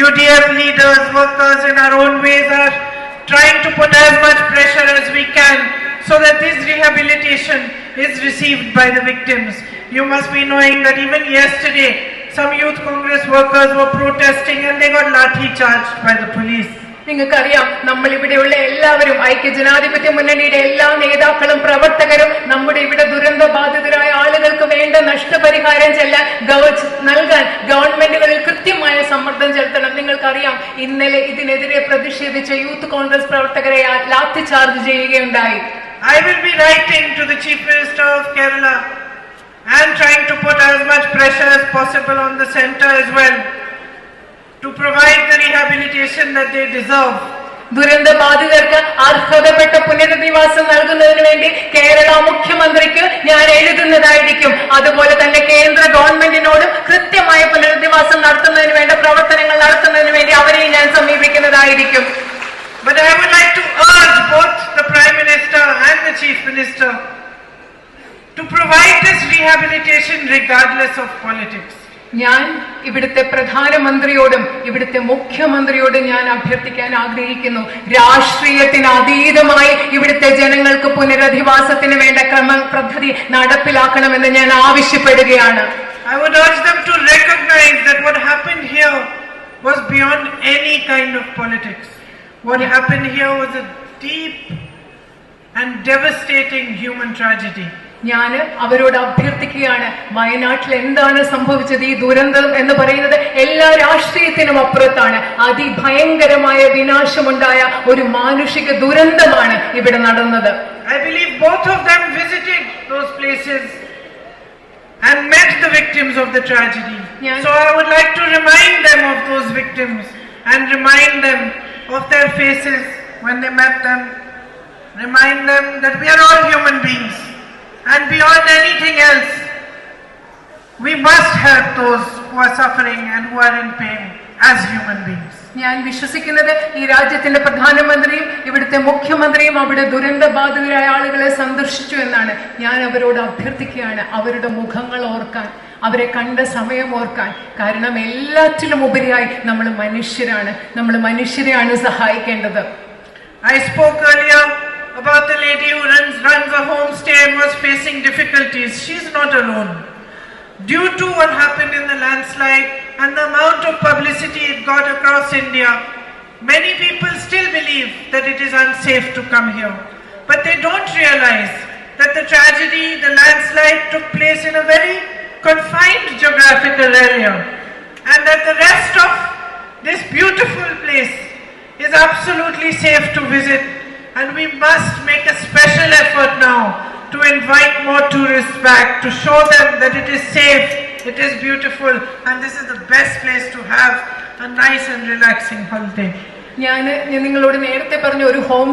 UDF leaders, workers in our own ways are trying to put as much pressure as we can so that this rehabilitation is received by the victims. You must be knowing that even yesterday, some Youth Congress workers were protesting and they got lathi charged by the police. നിങ്ങൾക്കറിയാം, നമ്മൾ ഇവിടെയുള്ള എല്ലാവരും, ഐക്യജനാധിപത്യ മുന്നണിയുടെ എല്ലാ നേതാക്കളും പ്രവർത്തകരും നമ്മുടെ ഇവിടെ ദുരന്ത ബാധിതരായ ആളുകൾക്ക് വേണ്ട നഷ്ടപരിഹാരം നൽകാൻ ഗവൺമെന്റുകളിൽ കൃത്യമായ സമ്മർദ്ദം ചെലുത്തണം. നിങ്ങൾക്കറിയാം, ഇന്നലെ ഇതിനെതിരെ പ്രതിഷേധിച്ച യൂത്ത് കോൺഗ്രസ് പ്രവർത്തകരെ ലാത്തി ചാർജ് ചെയ്യുകയുണ്ടായി. I will be writing to the Chief Minister of Kerala and trying to put as much pressure as possible on the centre as well to provide the rehabilitation that they deserve. ദുരന്ത ബാധിതർക്ക് അർഹതപ്പെട്ട പുനരധിവാസം നൽകുന്നതിന് വേണ്ടി കേരള മുഖ്യമന്ത്രിക്ക് ഞാൻ എഴുതുന്നതായിരിക്കും. അതുപോലെ തന്നെ കേന്ദ്ര ഗവൺമെന്റിനോടും കൃത്യമായ പുനരധിവാസം നടത്തുന്നതിന് വേണ്ട പ്രവർത്തനങ്ങൾ നടത്തുന്നതിന് വേണ്ടി അവരെയും ഞാൻ സമീപിക്കുന്നതായിരിക്കും. But I would like to urge both the Prime Minister and the Chief Minister to provide this rehabilitation regardless of politics. ഞാൻ ഇവിടുത്തെ പ്രധാനമന്ത്രിയോടും ഇവിടുത്തെ മുഖ്യമന്ത്രിയോടും ഞാൻ അഭ്യർത്ഥിക്കാൻ ആഗ്രഹിക്കുന്നു, രാഷ്ട്രീയത്തിന് അതീതമായി ഇവിടുത്തെ ജനങ്ങൾക്ക് പുനരധിവാസത്തിന് വേണ്ട പദ്ധതി നടപ്പിലാക്കണമെന്ന് ഞാൻ ആവശ്യപ്പെടുകയാണ്. I would urge them to recognize that what happened here was beyond any kind of politics. What happened here was a deep and devastating human tragedy. ഞാൻ അവരോട് അഭ്യർത്ഥിക്കുകയാണ്, വയനാട്ടിൽ എന്താണ് സംഭവിച്ചത്? ഈ ദുരന്തം എന്ന് പറയുന്നത് എല്ലാ രാഷ്ട്രീയത്തിനും അപ്പുറത്താണ്. അതിഭയങ്കരമായ വിനാശമുണ്ടായ ഒരു മാനുഷിക ദുരന്തമാണ് ഇവിടെ നടന്നത്. I believe both of them visited those places and met the victims of the tragedy. So I would like to remind them of those victims and remind them of their faces when they met them. Remind them that we are all human beings. And beyond anything else, we must help those who are suffering and who are in pain as human beings. ഞാൻ വിശ്വസിക്കുന്നത് ഈ രാജ്യത്തിന്റെ പ്രധാനമന്ത്രിയും ഇവിടുത്തെ മുഖ്യമന്ത്രിയും അവിടെ ദുരന്ത ബാധിതരായ ആളുകളെ സന്ദർശിച്ചു എന്നാണ്. ഞാൻ അവരോട് അഭ്യർത്ഥിക്കുകയാണ്, അവരുടെ മുഖങ്ങൾ ഓർക്കാൻ, അവരെ കണ്ട സമയം ഓർക്കാൻ. കാരണം എല്ലാറ്റിലും ഉപരിയായി നമ്മൾ മനുഷ്യരാണ്, നമ്മൾ മനുഷ്യരെയാണ് സഹായിക്കേണ്ടത്. I spoke earlier about the lady who runs a homestay and was facing difficulties. She's not alone. Due to what happened in the landslide and the amount of publicity it got across India, many people still believe that it is unsafe to come here. But they don't realize that the tragedy, the landslide, took place in a very confined geographical area, and that the rest of this beautiful place is absolutely safe to visit. And we must make a special effort now to invite more tourists back, to show them that it is safe, it is beautiful, and this is the best place to have a nice and relaxing holiday. ഞാൻ നിങ്ങളോട് നേരത്തെ പറഞ്ഞ ഒരു home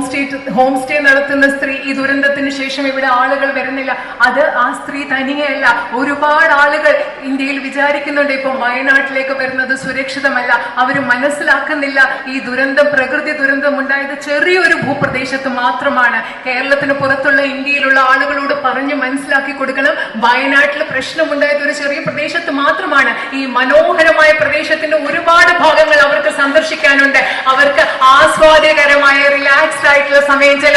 stay നടത്തുന്ന സ്ത്രീ, ഈ ദുരന്തത്തിന് ശേഷം ഇവിടെ ആളുകൾ വരുന്നില്ല. അത് ആ സ്ത്രീ തനിയെയല്ല, ഒരുപാട് ആളുകൾ ഇന്ത്യയിൽ വിചാരിക്കുന്നുണ്ട് ഇപ്പം വയനാട്ടിലേക്ക് വരുന്നത് സുരക്ഷിതമല്ല. അവർ മനസ്സിലാക്കുന്നില്ല ഈ ദുരന്തം, പ്രകൃതി ദുരന്തം ഉണ്ടായത് ചെറിയൊരു ഭൂപ്രദേശത്ത് മാത്രമാണ്. കേരളത്തിന് പുറത്തുള്ള ഇന്ത്യയിലുള്ള ആളുകളോട് പറഞ്ഞ് മനസ്സിലാക്കി കൊടുക്കണം, വയനാട്ടിൽ പ്രശ്നമുണ്ടായത് ഒരു ചെറിയ പ്രദേശത്ത് മാത്രമാണ്. ഈ മനോഹരമായ പ്രദേശത്തിന്റെ ഒരുപാട് ഭാഗങ്ങൾ അവർക്ക് സന്ദർശിക്കാനുണ്ട്. അവർക്ക് ആസ്വാദ്യകരമായ റിലാക്സ്ഡ് ആയിട്ടുള്ള സമയം